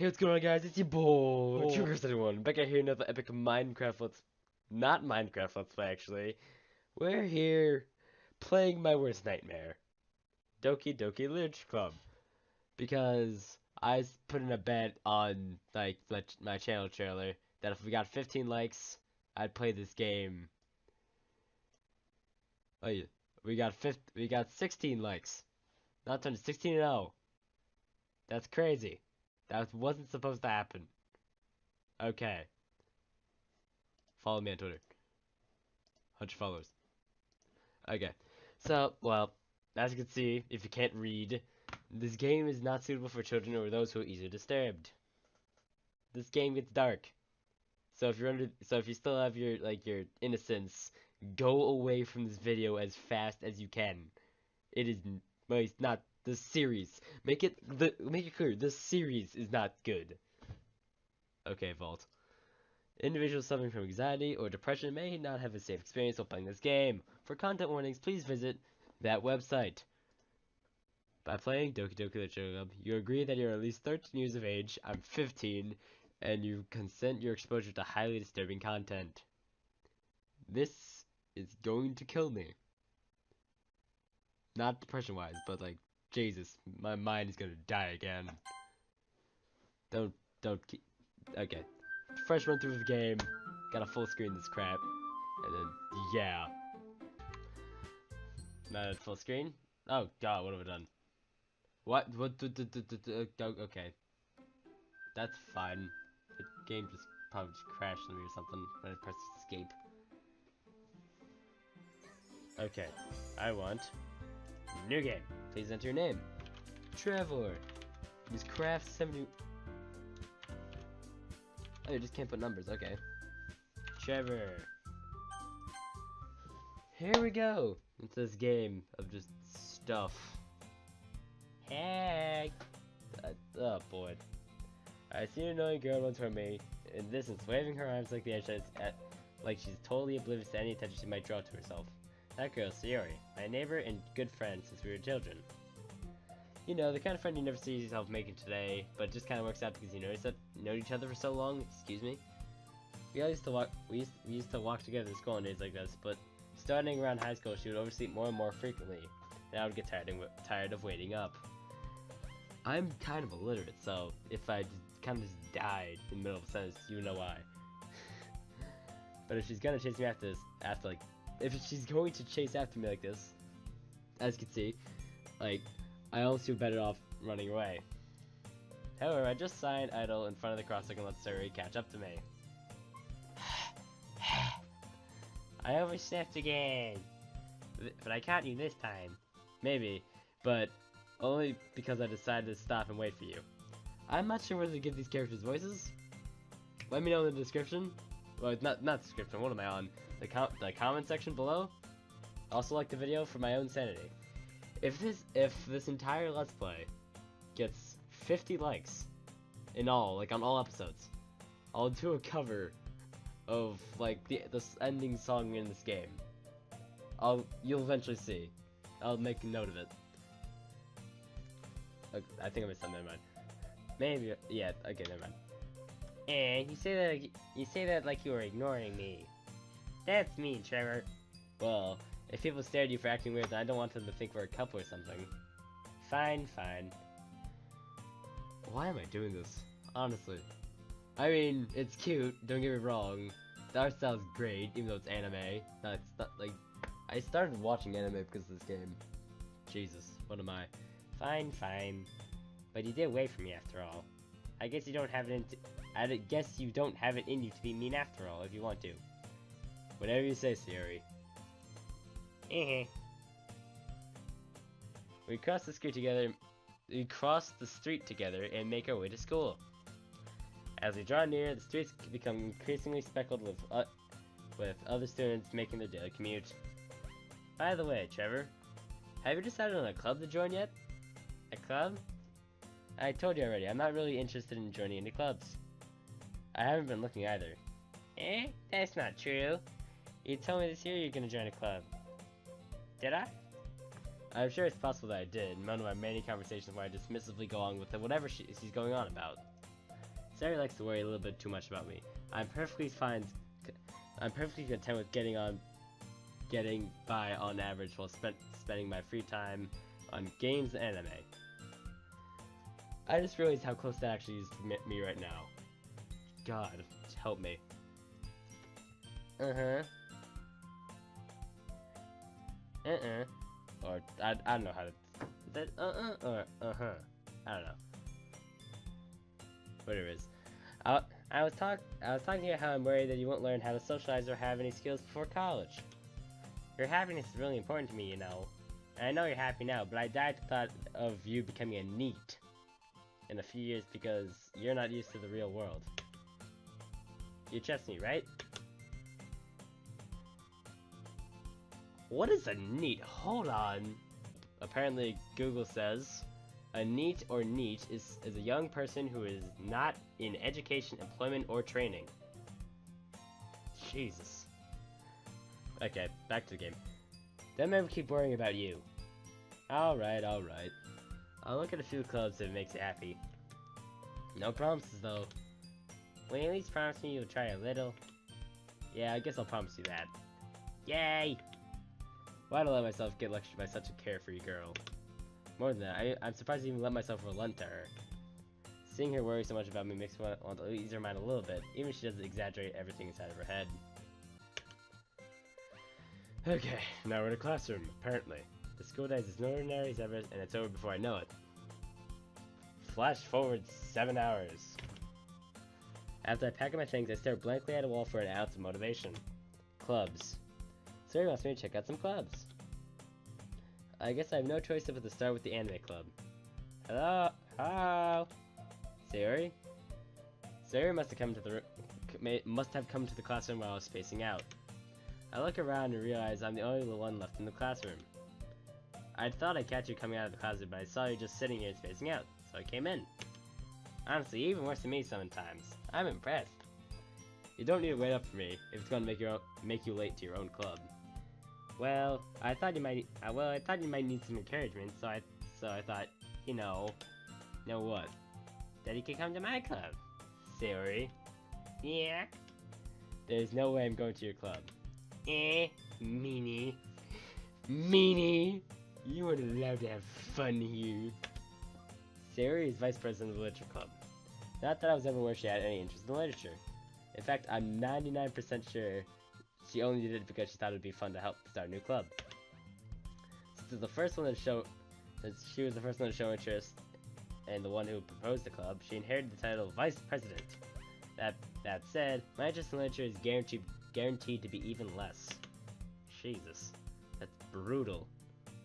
Hey, what's going on, guys? It's your boy, True back out here another epic Minecraft not Minecraft Let's Play, actually. We're here playing my worst nightmare, Doki Doki Literature Club, because put in a bet on, like, my channel trailer that if we got 15 likes, I'd play this game. Oh, yeah. We got 16 likes. Not 20, 16 and 0. That's crazy. That wasn't supposed to happen. Okay. Follow me on Twitter. 100 followers. Okay. So, well, as you can see, if you can't read, this game is not suitable for children or those who are easily disturbed. This game gets dark. So if you still have your innocence, go away from this video as fast as you can. It is well, it's not the series. Make it clear, the series is not good. Okay, Vault. Individuals suffering from anxiety or depression may not have a safe experience while playing this game. For content warnings, please visit that website. By playing Doki Doki Literature Club, you agree that you're at least 13 years of age, I'm 15, and you consent your exposure to highly disturbing content. This is going to kill me. Not depression-wise, but like, Jesus, my mind is gonna die again. Don't keep... Okay. Fresh run through the game, gotta full screen this crap, and then, yeah. Not at full screen? Oh god, what have I done? What okay. That's fine. The game just probably just crashed on me or something when I pressed escape. Okay, I want new game. Please enter your name. Trevor. Use craft 70. Oh, you just can't put numbers. Okay. Trevor. Here we go. It's this game of just stuff. Hey. Oh boy. I see an annoying girl runs toward me in the distance, waving her arms like the edge like she's totally oblivious to any attention she might draw to herself. That girl's Sayori, my neighbor and good friend since we were children. You know, the kind of friend you never see yourself making today, but it just kind of works out because you know each other for so long. Excuse me. We used to walk together to school on days like this, but starting around high school, she would oversleep more and more frequently, and I would get tired of waiting up. I'm kind of illiterate, so if I kind of just died in the middle of a sentence, you would know why. But if she's gonna chase me after if she's going to chase after me like this, as you can see, like, I almost feel better off running away. However, I just signed idle in front of the crosswalk and let Sayori catch up to me. I overslept again, but I caught you this time. Maybe, but only because I decided to stop and wait for you. I'm not sure whether to give these characters voices. Let me know in the description. Well, not description. What am I on? The comment section below. Also, like the video for my own sanity. If this entire Let's Play gets 50 likes in all, like on all episodes, I'll do a cover of like the ending song in this game. You'll eventually see. I'll make a note of it. I think I missed something. Never mind. Maybe, yeah. Okay, never mind. And you say that like you were ignoring me. That's mean, Trevor. Well, if people stare at you for acting weird, then I don't want them to think we're a couple or something. Fine. Why am I doing this? Honestly. I mean, it's cute, don't get me wrong. The art style's great, even though it's anime. No, it's not, like, I started watching anime because of this game. Jesus, what am I? Fine. But you did wait for me after all. I guess you don't have it in you to be mean after all, if you want to. Whatever you say, Sayori. We cross the street together and make our way to school. As we draw near, the streets become increasingly speckled with other students making their daily commute. By the way, Trevor, have you decided on a club to join yet? A club? I told you already, I'm not really interested in joining any clubs. I haven't been looking either. That's not true. You told me this year you're gonna join a club. Did I? I'm sure it's possible that I did, in one of my many conversations where I dismissively go on with whatever she's going on about. Sarah likes to worry a little bit too much about me. I'm perfectly fine. I'm perfectly content with getting by on average while spending my free time on games and anime. I just realized how close that actually is to me right now. God, help me. Or I don't know how to. Is that or I don't know. Whatever it is. I was talking about how I'm worried that you won't learn how to socialize or have any skills before college. Your happiness is really important to me, you know. And I know you're happy now, but I died to the thought of you becoming a NEET in a few years because you're not used to the real world. You trust me, right? What is a NEET? Hold on. Apparently, Google says a NEET or NEET is a young person who is not in education, employment, or training. Jesus. Okay, back to the game. Don't ever keep worrying about you. Alright. I'll look at a few clubs if it makes you happy. No promises though. Will you at least promise me you'll try a little? Yeah, I guess I'll promise you that. Yay! Why'd I let myself get lectured by such a carefree girl? More than that, I'm surprised I even let myself relent to her. Seeing her worry so much about me makes me want to ease her mind a little bit, even if she doesn't exaggerate everything inside of her head. Okay, now we're in a classroom, apparently. The school day is as ordinary as ever, and it's over before I know it. Flash forward 7 hours. After I pack up my things, I stare blankly at a wall for an ounce of motivation. Clubs. Siri wants me to check out some clubs. I guess I have no choice but to start with the anime club. Hello? Hello? Siri? Siri must have come to the classroom while I was spacing out. I look around and realize I'm the only one left in the classroom. I thought I'd catch you coming out of the closet, but I saw you just sitting here spacing out, so I came in. Honestly, even worse than me sometimes. I'm impressed. You don't need to wait up for me if it's going to make you late to your own club. Well, I thought you might need some encouragement, so I thought, you know what? That you could come to my club. Siri. Yeah. There's no way I'm going to your club. Meanie. You weren't allowed to have fun here. Siri is vice president of the literature club. Not that I was ever aware she had any interest in literature. In fact, I'm 99% sure she only did it because she thought it would be fun to help start a new club. Since she was the first one to show interest and the one who proposed the club, she inherited the title of vice president. That said, my interest in literature is guaranteed to be even less. Jesus, that's brutal.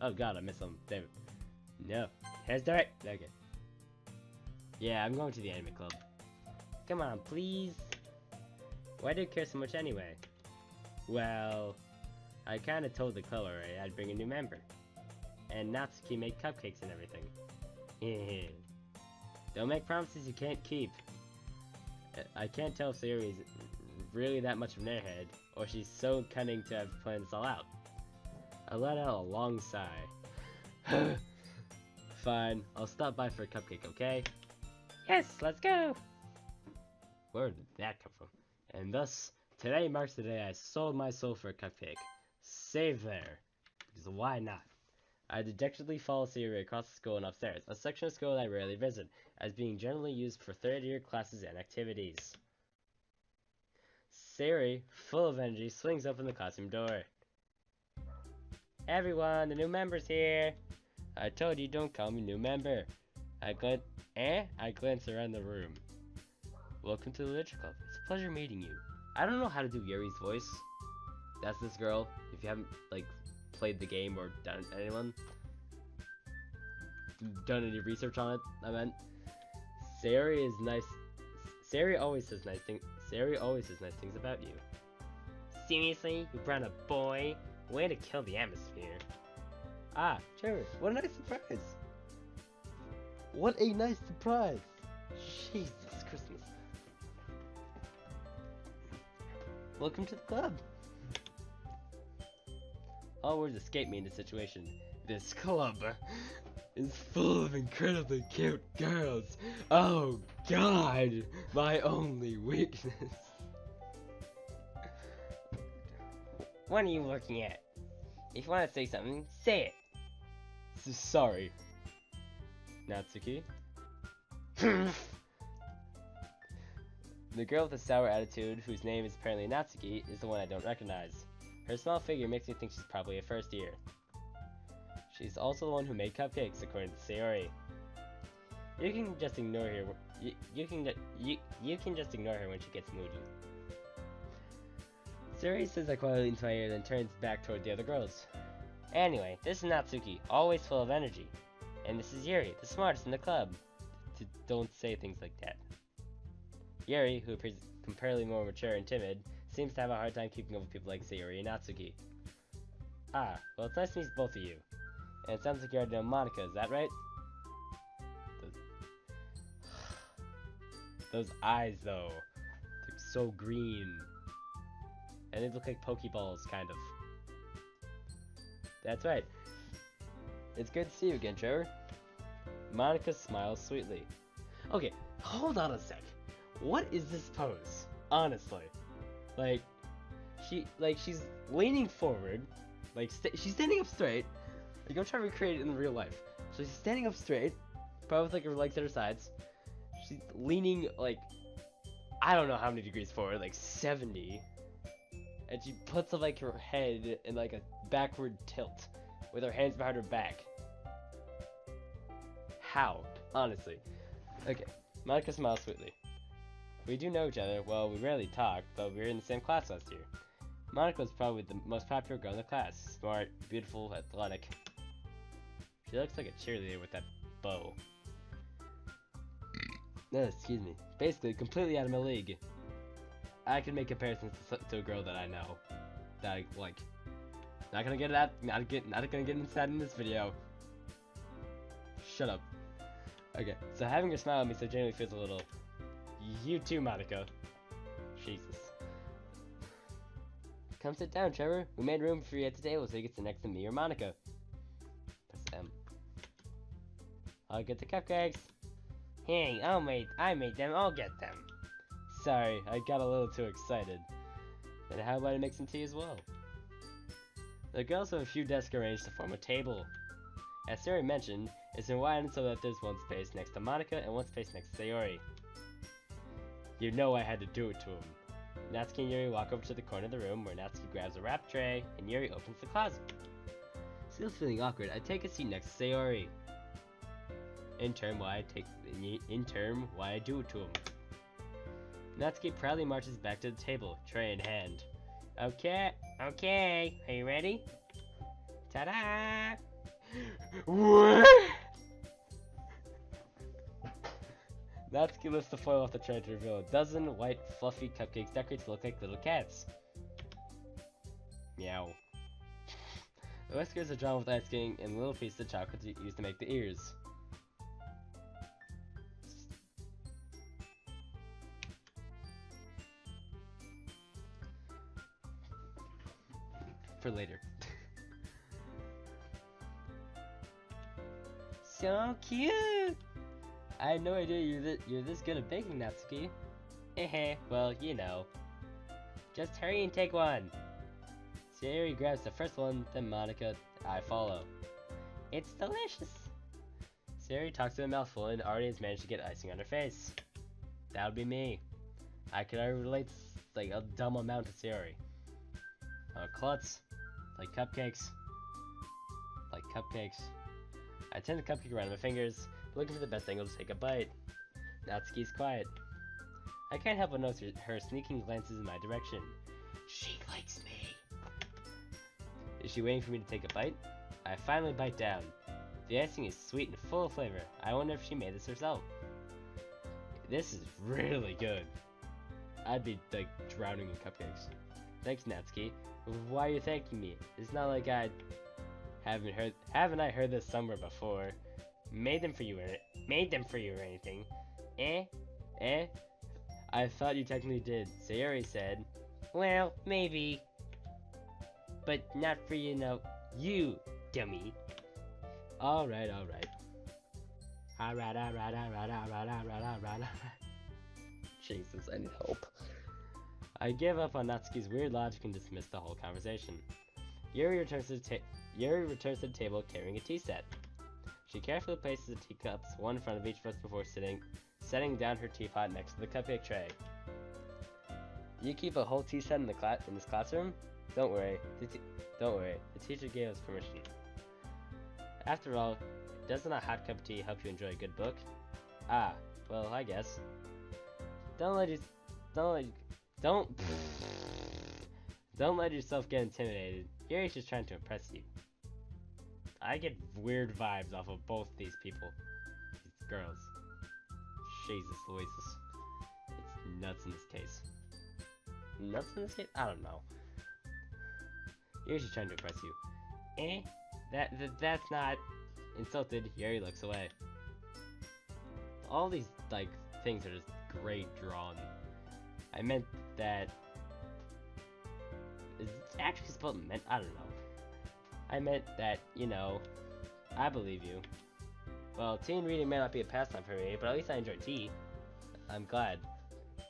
Oh god, I missed something. David. No. Here's Derek. Okay. Yeah, I'm going to the anime club. Come on, please. Why do you care so much anyway? Well, I kinda told the club already I'd bring a new member. And Natsuki made cupcakes and everything. Don't make promises you can't keep. I can't tell if Sayori is really that much of an airhead, or she's so cunning to have planned this all out. I let out a long sigh. Fine, I'll stop by for a cupcake, okay? Yes, let's go! Where did that come from? And thus, today marks the day I sold my soul for a cupcake. Save there. Because why not? I dejectedly follow Sayori across the school and upstairs, a section of school that I rarely visit, as being generally used for third-year classes and activities. Sayori, full of energy, swings open the classroom door. Everyone, the new member's here! I told you don't call me new member. I glance around the room. Welcome to the Literature Club. It's a pleasure meeting you. I don't know how to do Yuri's voice. That's this girl. If you haven't, played the game or done any research on it, I meant. Sayori is nice. Sayori always says nice things about you. Seriously? You brought a boy? Way to kill the atmosphere. Ah, sure. What a nice surprise. What a nice surprise. Jesus Christmas. Welcome to the club. All words escape me in this situation. This club is full of incredibly cute girls. Oh God, my only weakness. What are you looking at? If you want to say something, say it. Sorry. Natsuki? The girl with the sour attitude, whose name is apparently Natsuki, is the one I don't recognize. Her small figure makes me think she's probably a first year. She's also the one who made cupcakes, according to Sayori. You can just ignore her. You can just ignore her when she gets moody. Sayori says that quietly into my ear, then turns back toward the other girls. Anyway, this is Natsuki, always full of energy. And this is Yuri, the smartest in the club. Don't say things like that. Yuri, who appears comparatively more mature and timid, seems to have a hard time keeping up with people like Sayori and Natsuki. Ah, well, it's nice to meet both of you. And it sounds like you already know Monica, is that right? Those eyes, though. They're so green. And they look like Pokeballs, kind of. That's right. It's good to see you again, Trevor. Monica smiles sweetly. Okay, hold on a sec. What is this pose? Honestly. She's leaning forward. She's standing up straight. Like, I'm trying to recreate it in real life. So she's standing up straight. Probably with, like, her legs at her sides. She's leaning, like, I don't know how many degrees forward. Like, 70. And she puts, like, her head in, like, a backward tilt. With her hands behind her back. How? Honestly. Okay. Monica smiles sweetly. We do know each other. Well, we rarely talk, but we were in the same class last year. Monica was probably the most popular girl in the class. Smart, beautiful, athletic. She looks like a cheerleader with that bow. No, excuse me. Basically, completely out of my league. I can make comparisons to a girl that I know. That I like. Not gonna get that. Not gonna get into that in this video. Shut up. Okay, so having her smile at me so genuinely feels a little. You too, Monica. Jesus. Come sit down, Trevor. We made room for you at the table so you can sit next to me or Monica. Press M. I'll get the cupcakes. Hey, I made them, I'll get them. Sorry, I got a little too excited. Then how about I make some tea as well? The girls have a few desks arranged to form a table. As Sayori mentioned, it's been widened so that there's one space next to Monica and one space next to Sayori. You know I had to do it to him. Natsuki and Yuri walk over to the corner of the room where Natsuki grabs a wrap tray and Yuri opens the closet. Still feeling awkward, I take a seat next to Sayori. In turn, why I do it to him. Natsuki proudly marches back to the table, tray in hand. Okay, are you ready? Ta-da! What? Natsuki lifts the foil off the tray to reveal a dozen white, fluffy cupcakes decorated to look like little cats. Meow. The whiskers are drawn with icing and little pieces of chocolate used to make the ears. For later. So cute! I had no idea you're this good at baking, Natsuki. Well, you know. Just hurry and take one. Sayori grabs the first one, then Monica, I follow. It's delicious. Sayori talks to a mouthful and already has managed to get icing on her face. That would be me. I could already relate like a dumb amount to Sayori. I'm a klutz. Like cupcakes. Like cupcakes. I turn the cupcake around my fingers, looking for the best angle to take a bite. Natsuki's quiet. I can't help but notice her sneaking glances in my direction. She likes me. Is she waiting for me to take a bite? I finally bite down. The icing is sweet and full of flavor. I wonder if she made this herself. This is really good. I'd be like drowning in cupcakes. Thanks, Natsuki. Why are you thanking me? It's not like haven't I heard this somewhere before? Made them for you or anything? I thought you technically did. Sayori said. Well, maybe. But not for you, dummy. Alright. Alright, alright, alright, alright, alright, alright. Jesus, I need help. I give up on Natsuki's weird logic and dismiss the whole conversation. Yuri returns to the table carrying a tea set. She carefully places the teacups one in front of each of us before setting down her teapot next to the cupcake tray. You keep a whole tea set in this classroom? Don't worry. The teacher gave us permission. After all, doesn't a hot cup of tea help you enjoy a good book? Ah, well, I guess. Don't let yourself get intimidated. Yuri's just trying to impress you. I get weird vibes off of both these people. These girls. Jesus Louises. It's nuts in this case. Nuts in this case? I don't know. Yuri's just trying to impress you. Eh? That's not... Insulted, Yuri looks away. All these, like, things are just great drawn. I meant that... Is it actually spelled meant? I don't know. I meant that, you know, I believe you. Well, tea and reading may not be a pastime for me, but at least I enjoy tea. I'm glad.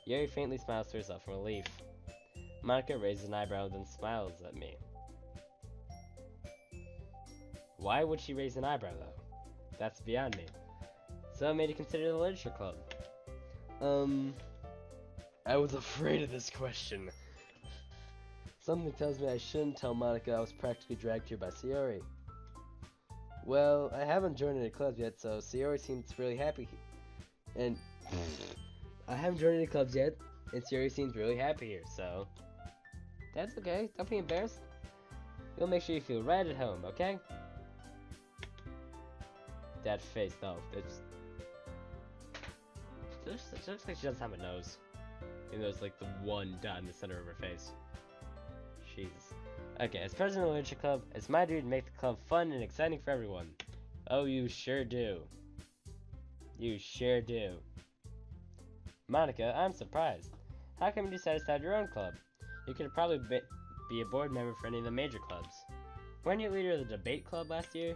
Yuri faintly smiles to herself from relief. Monica raises an eyebrow, then smiles at me. Why would she raise an eyebrow, though? That's beyond me. So I made you consider the literature club. I was afraid of this question. Something tells me I shouldn't tell Monica I was practically dragged here by Sayori. Well, I haven't joined any clubs yet, so Sayori seems really happy. And I haven't joined any clubs yet, and Sayori seems really happy here, so... That's okay, don't be embarrassed. We'll make sure you feel right at home, okay? That face, though, it's... It looks like she doesn't have a nose. And there's like the one dot in the center of her face. Jesus. Okay, as president of the Literature Club, it's my duty to make the club fun and exciting for everyone. Oh, you sure do. You sure do. Monica, I'm surprised. How come you decided to start your own club? You could probably be a board member for any of the major clubs. Weren't you leader of the debate club last year?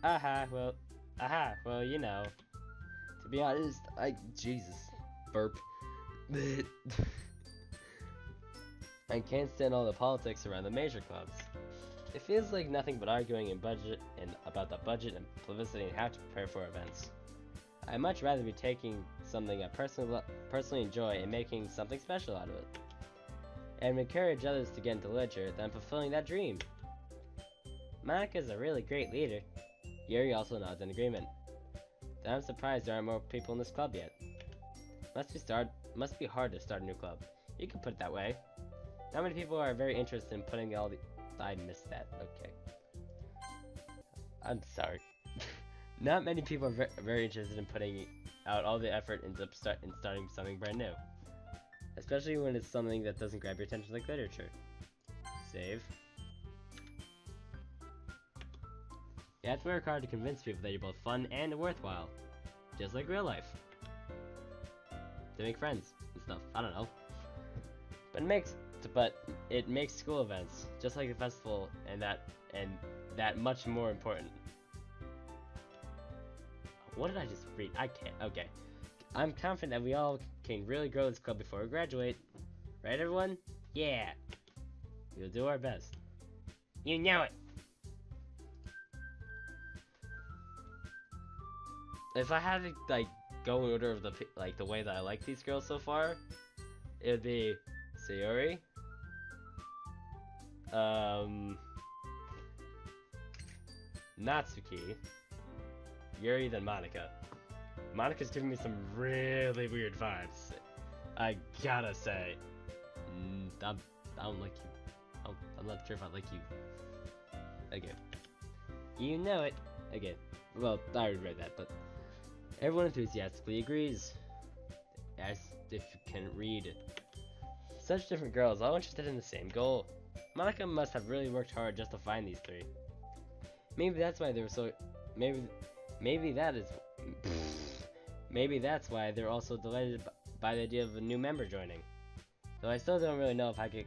Well, you know. To be honest, Jesus. Burp. I can't stand all the politics around the major clubs. It feels like nothing but arguing about the budget and publicity and how to prepare for events. I'd much rather be taking something I personally enjoy and making something special out of it. And encourage others to get into literature than fulfilling that dream. Monica's a really great leader. Yuri also nods in agreement. Then I'm surprised there aren't more people in this club yet. Must be hard to start a new club. You can put it that way. Not many people are very interested in putting all the... I missed that. Okay. I'm sorry. Not many people are very interested in putting out all the effort into starting something brand new. Especially when it's something that doesn't grab your attention like literature. Save. You have to work hard to convince people that you're both fun and worthwhile. Just like real life. To make friends and stuff. I don't know. But it makes school events, just like a festival, and that much more important. What did I just read? I can't. Okay. I'm confident that we all can really grow this club before we graduate. Right, everyone? Yeah. We'll do our best. You know it. If I had to, like, go in order of the way that I like these girls so far, it would be Sayori, Natsuki, Yuri, then Monica. Monica's giving me some really weird vibes. I gotta say. I don't like you. I'm not sure if I like you. Okay. You know it. Okay. Well, I already read that, but everyone enthusiastically agrees. As if you can read. Such different girls, all interested in the same goal. Monica must have really worked hard just to find these three. Maybe that's why they were so... Maybe that's why they're also delighted by the idea of a new member joining. Though I still don't really know if I could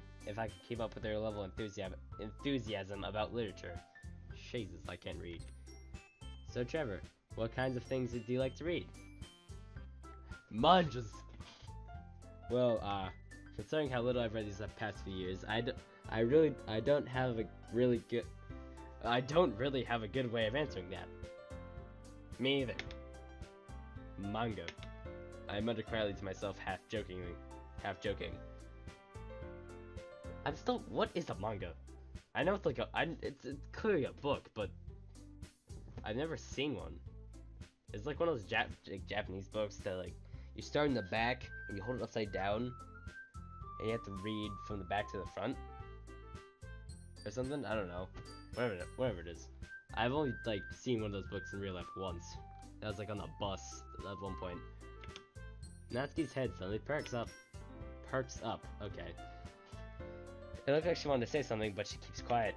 keep up with their level of enthusiasm about literature. Jesus, I can't read. So Trevor, What kinds of things do you like to read? Mangas. Well, considering how little I've read these past few years, I don't really have a good way of answering that. Me either. Manga. I muttered quietly to myself, half joking. What is a manga? I know it's like it's clearly a book, but I've never seen one. It's like one of those Japanese books that like you start in the back and you hold it upside down, and you have to read from the back to the front, or something. I don't know. Whatever it is. I've only like seen one of those books in real life once. That was like on a bus at one point. Natsuki's head suddenly perks up. Okay. It looked like she wanted to say something, but she keeps quiet.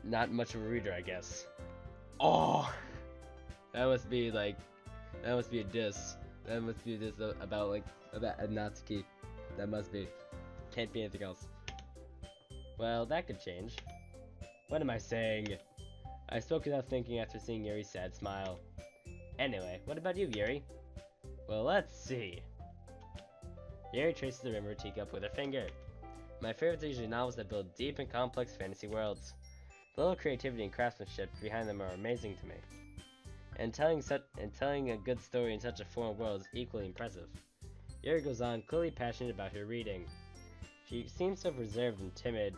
Not much of a reader, I guess. Oh, that must be a diss. That must be a diss about Natsuki. That must be. Can't be anything else. Well, that could change. What am I saying? I spoke without thinking after seeing Yuri's sad smile. Anyway, what about you, Yuri? Well, let's see. Yuri traces the rim of her teacup with her finger. My favorites are usually novels that build deep and complex fantasy worlds. The little creativity and craftsmanship behind them are amazing to me. And telling a good story in such a foreign world is equally impressive. Yuri goes on, clearly passionate about her reading. She seems so reserved and timid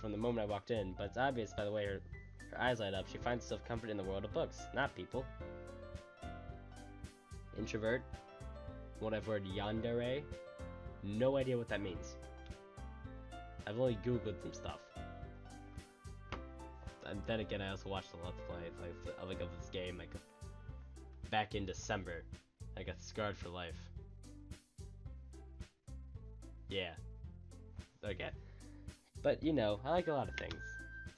from the moment I walked in, but it's obvious by the way her eyes light up, she finds herself comfort in the world of books, not people. Introvert. What I've heard, yandere. No idea what that means. I've only googled some stuff. And then again, I also watched a Let's Play of this game back in December. I got scarred for life. Yeah. Okay. But you know, I like a lot of things.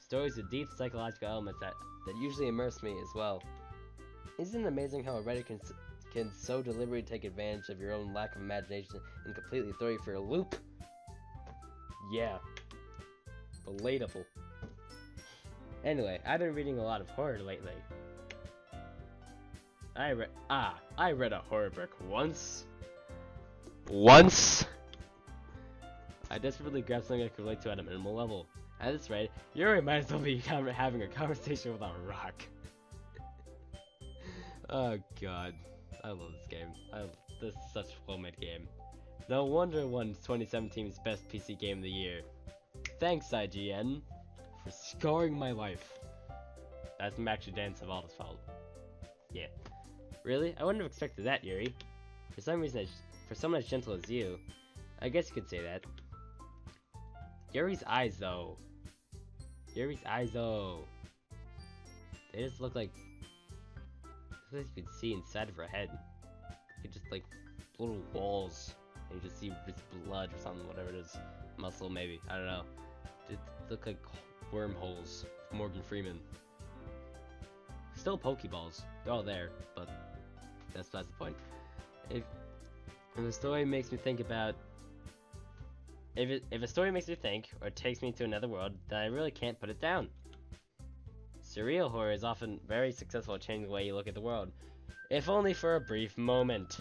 Stories with deep psychological elements that usually immerse me as well. Isn't it amazing how a writer can so deliberately take advantage of your own lack of imagination and completely throw you for a loop? Yeah. Relatable. Anyway, I've been reading a lot of horror lately. I read a horror book once. I desperately grabbed something I could relate to at a minimal level. At this rate, Yuri might as well be having a conversation with a rock. Oh god. I love this game. This is such a well-made game. No wonder it won 2017's Best PC Game of the Year. Thanks, IGN, for scarring my life. That's actually Dan Savalda's fault. Yeah. Really? I wouldn't have expected that, Yuri. For some reason, for someone as gentle as you, I guess you could say that. Yuri's eyes, though. They just look like... you could see inside of her head. You could just, like, little walls. And you just see just blood or something, whatever it is. Muscle, maybe. I don't know. It look like wormholes. Morgan Freeman. Still Pokeballs. They're all there, but that's the point. If a story makes me think about... If a story makes me think, or takes me to another world, then I really can't put it down. Surreal horror is often very successful at changing the way you look at the world, if only for a brief moment.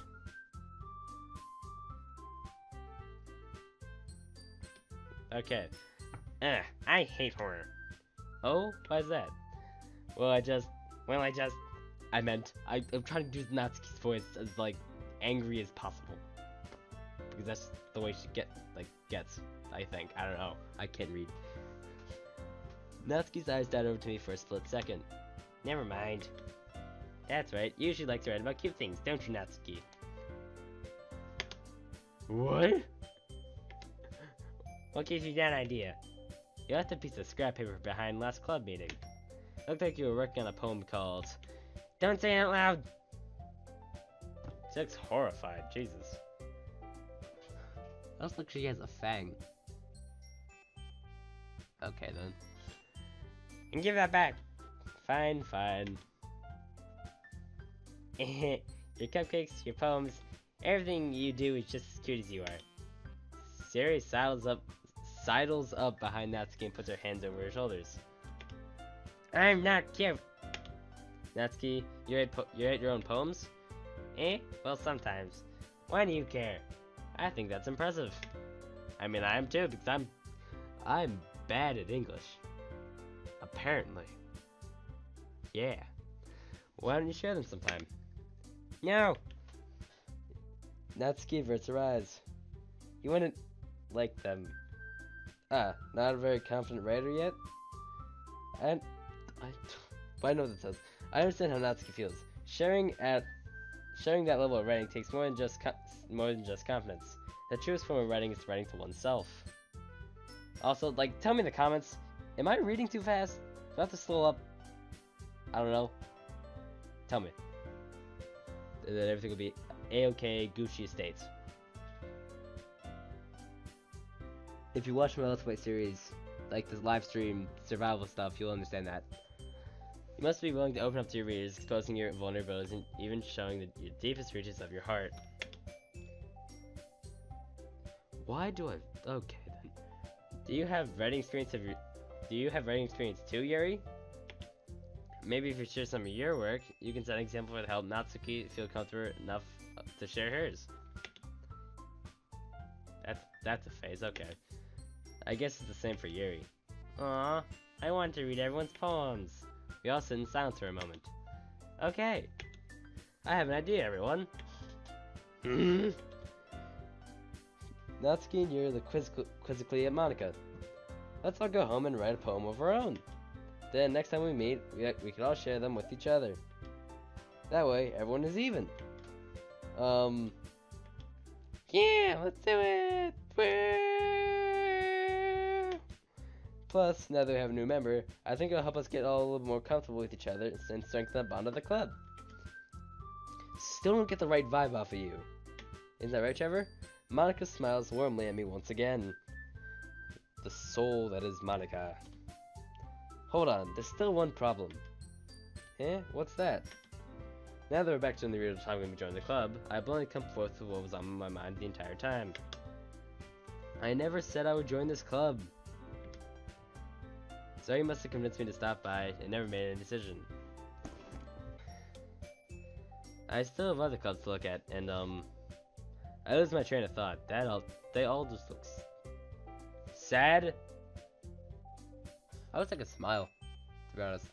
Okay. I hate horror. Oh? Why is that? I'm trying to do Natsuki's voice as, like, angry as possible. Because that's the way she gets, I think. I don't know. I can't read. Natsuki's eyes died over to me for a split second. Never mind. That's right. You usually like to write about cute things, don't you, Natsuki? What? What gives you that idea? You left a piece of scrap paper behind last club meeting. Looked like you were working on a poem called... Don't say it out loud! She looks horrified. Jesus. Looks like she has a fang. Okay, then. And give that back. Fine. Your cupcakes, your poems, everything you do is just as cute as you are. Siri sidles up behind Natsuki and puts her hands over her shoulders. I'm not cute. Natsuki, you write your own poems? Eh? Well, sometimes. Why do you care? I think that's impressive. I mean, I am too, because I'm bad at English. Apparently. Yeah. Why don't you share them sometime? No! Natsuki averts her eyes. You wouldn't like them. Ah, not a very confident writer yet? I know what that says. I understand how Natsuki feels. Sharing that level of writing takes more than just confidence. The truest form of writing is writing to oneself. Also, like, tell me in the comments, am I reading too fast? Do I have to slow up? I don't know. Tell me. And then everything will be A-OK, Gucci Estates. If you watch my Let's Play series, like this live stream, survival stuff, you'll understand that. You must be willing to open up to your readers, exposing your vulnerabilities and even showing the deepest reaches of your heart. Why do I... Okay, then. Do you have writing experience too, Yuri? Maybe if you share some of your work, you can set an example that help Natsuki feel comfortable enough to share hers. That's a phase, okay. I guess it's the same for Yuri. Aww, I want to read everyone's poems. We all sit in silence for a moment. Okay. I have an idea, everyone. Natsuki and Yuri look quizzically at Monika. Let's all go home and write a poem of our own. Then next time we meet, we can all share them with each other. That way, everyone is even. Yeah, let's do it! Plus, now that we have a new member, I think it'll help us get all a little more comfortable with each other and strengthen the bond of the club. Still don't get the right vibe off of you. Isn't that right, Trevor? Monika smiles warmly at me once again. The soul that is Monika. Hold on, there's still one problem. Eh? What's that? Now that we're back to the real time when we joined the club, I've only come forth with what was on my mind the entire time. I never said I would join this club. So you must have convinced me to stop by and never made a decision. I still have other clubs to look at, and I lose my train of thought. They all just look sad. I was like a smile, to be honest.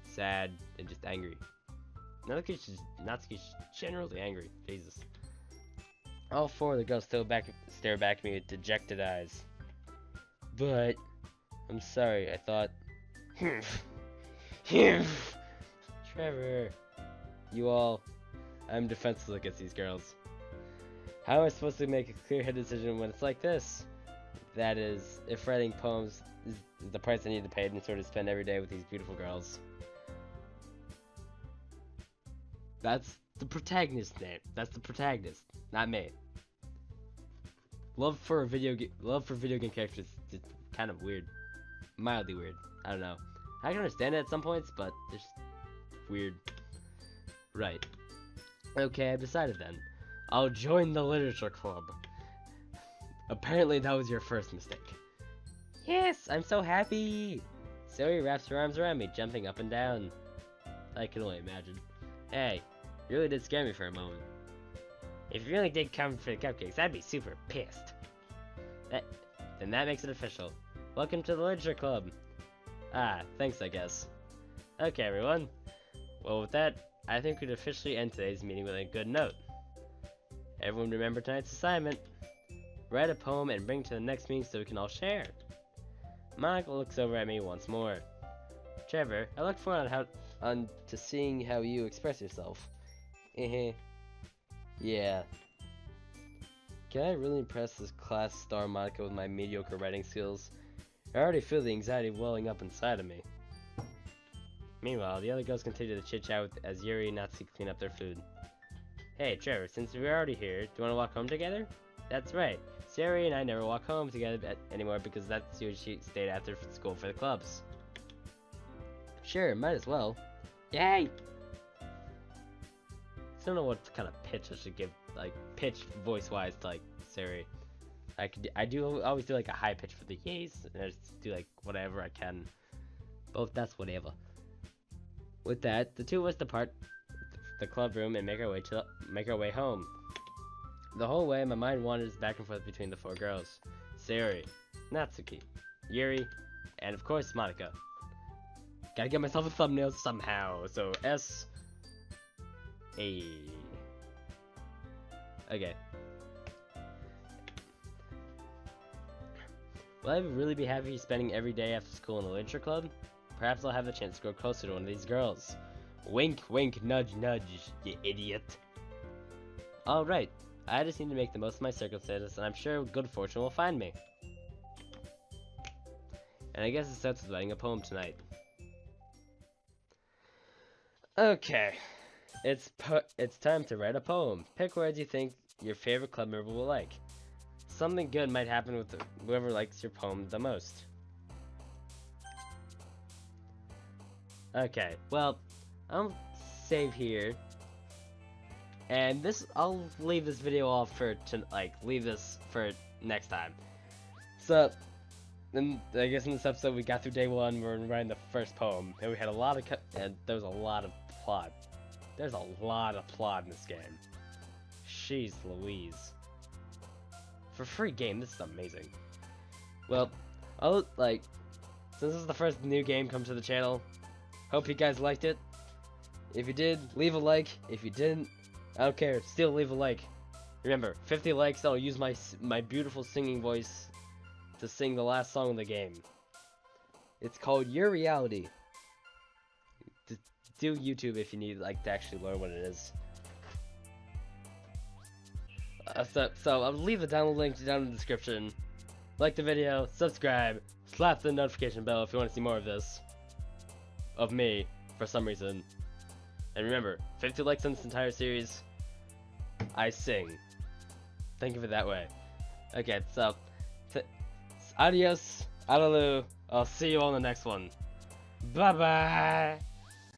Sad and just angry. Natsuki's generally angry. Jesus. All four of the girls stare back at me with dejected eyes. But I'm sorry. I thought. Trevor, you all. I'm defenseless against these girls. How am I supposed to make a clear-headed decision when it's like this? That is, if writing poems is the price I need to pay in order to spend every day with these beautiful girls. That's the protagonist's name. That's the protagonist, not me. Love for video game characters is kind of weird, mildly weird. I don't know. I can understand it at some points, but it's weird. Right. Okay, I've decided then. I'll join the literature club. Apparently that was your first mistake. Yes, I'm so happy! Zoe wraps her arms around me, jumping up and down. I can only imagine. Hey, you really did scare me for a moment. If you really did come for the cupcakes, I'd be super pissed. Then that makes it official. Welcome to the literature club. Ah, thanks I guess. Okay everyone. Well with that, I think we'd officially end today's meeting with a good note. Everyone remember tonight's assignment. Write a poem and bring it to the next meeting so we can all share. Monika looks over at me once more. Trevor, I look forward to seeing how you express yourself. Yeah. Can I really impress this class star Monika with my mediocre writing skills? I already feel the anxiety welling up inside of me. Meanwhile, the other girls continue to chit-chat as Yuri and Natsuki clean up their food. Hey, Trevor, since we're already here, do you want to walk home together? That's right. Yuri and I never walk home together anymore because that's usually stayed after school for the clubs. Sure, might as well. Yay! I don't know what kind of pitch I should give, like, pitch voice-wise to, like, Siri. I do always do, like, a high pitch for the yays, and I just do, like, whatever I can. But that's whatever. With that, the two of us depart the club room and make our way home. The whole way, my mind wanders back and forth between the four girls: Sayori, Natsuki, Yuri, and of course Monica. Gotta get myself a thumbnail somehow. So S A. Okay. Will I really be happy spending every day after school in the literature club? Perhaps I'll have the chance to grow closer to one of these girls. Wink, wink, nudge, nudge, you idiot. Alright, I just need to make the most of my circumstances, and I'm sure good fortune will find me. And I guess it starts with writing a poem tonight. Okay, it's time to write a poem. Pick words you think your favorite club member will like. Something good might happen with whoever likes your poem the most. Okay, well, I'll save here. And I'll leave this video off leave this for next time. So, then I guess in this episode we got through day one. We're writing the first poem, and we had a lot of and there was a lot of plot. There's a lot of plot in this game. Jeez Louise. For a free game, this is amazing. Well, since this is the first new game come to the channel, hope you guys liked it. If you did, leave a like. If you didn't, I don't care, still leave a like. Remember, 50 likes, I'll use my beautiful singing voice to sing the last song of the game. It's called Your Reality. Do YouTube if you need to actually learn what it is. So I'll leave the download link down in the description. Like the video, subscribe, slap the notification bell if you want to see more of this. Of me, for some reason. And remember, 50 likes on this entire series, I sing. Think of it that way. Okay, so, adios, adaloo, I'll see you all in the next one. Bye-bye!